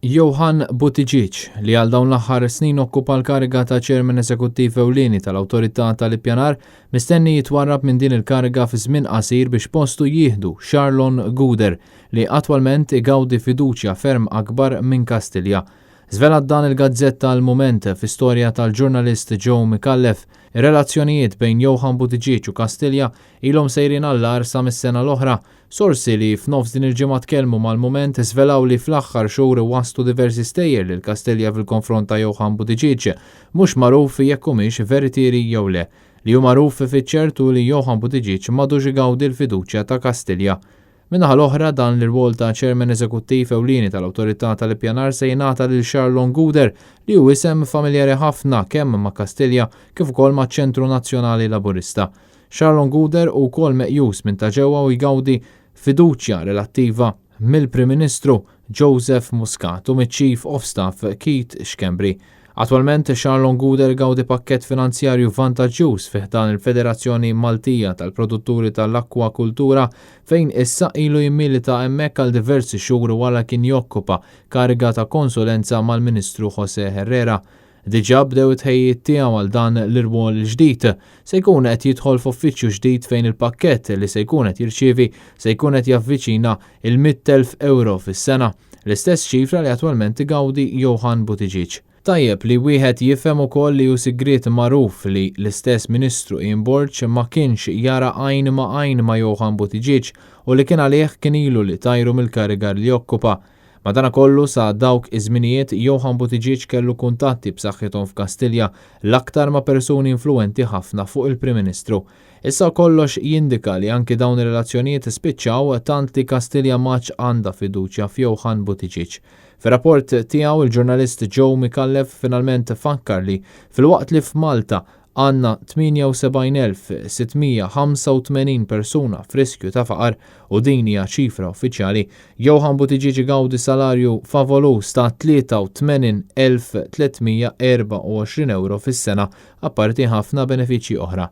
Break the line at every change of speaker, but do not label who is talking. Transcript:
Johan Buttigieg li għal dawn l-aħħar snin okkupa l-kariga ta' Chairman Eżekuttiv ewlieni tal-Awtorità tal-Ippjanar mistenni jitwarrab minn din il-kariga fi żmien qasir biex postu jieħdu Sharon Guder li attwalment igawdi fiduċja ferm akbar minn Kastilja. Żvelat dan il-gazzetta għal-Mument fi storja tal-ġurnalist Joe Micallef, ir-relazzjonijiet bejn Johan Buttigieg u Kastilja ilhom sejrin allar sa mis-sena l-oħra. Sorsi li f'nofs din il-ġimgħa tkellmu mal-Mument żvelaw li fl-aħħar xhur waslu diversi stejjer lil Kastilja fil-konfront ta' Johan Buttigieg, mhux magħruf jekk humiex veritieri jew le, li hu magħruf fiċ-ċertu li Johan Buttigieg m'għadux igawdi l-fiduċja ta' Kastilja. Min-naħa l-oħra dan l-irwol ta' Chairman Eżekuttiv ewlieni tal-Awtorità tal-Ippjanar se jingħata lil Sharon Guder li hu isem familjari ħafna kemm ma' Kastilja kif ukoll maċ-Ċentru Nazzjonali Laburista. Sharon Guder wkoll meqjus minn ta' ġewwa u jgawdi fiduċja relattiva mill-Prim Ministru Joseph Muscat u mill-Chief of Staff Keith Schembri. Attualment Sharon Guder gawdi pakkett finanzjarju vantaġġjuż fih dan il-Federazzjoni Maltija tal-Produtturi tal-Akwakultura fejn issa ilu jimmilita hemmhekk għal diversi xhur wara kien jokkupa kariga ta' konsulenza mal-Ministru José Herrera. Diġà bdew it-ħejjiet tiegħu għal dan l-irwol ġdid se jkun qed jidħol f'uffiċċju ġdid fejn il-pakkett li se jkun qed jirċievi se jkun qed javviċina il-100,000 fis-sena, l-istess ċifra li attwalment igawdi Johan Buttigieg. Tajjeb li wieħed jifhem ukoll li hu sigriet magħruf li l-istess Ministru Ian Borch ma kienx jara għajn ma' Johan Buttigieg u li kien għalih kien ilu li tajru mill-kariga li jokkupa. Madankollu sa dawk iż-żminijiet Johan Buttigieg kellu kuntatti b'saħħithom f'Kastilja l-aktar ma' persuni influenti ħafna fuq il-Prim Ministru. Issa kollox jindika li anki dawn ir-relazzjonijiet spiċċaw tant li Kastilja maċ għandha fiduċja f'Johan Buttigieg. Fir-rapport tiegħu il-ġurnalist Joe Micallef finalment fakkar li fil-waqt li f'Malta għandna 78,685 persuna f'riskju ta' faqar u din hija ċifra uffiċjali, Johan Buttigieg gawdi salarju favolus ta' 83,324 euro fis-sena apparti ħafna benefiċċji oħra.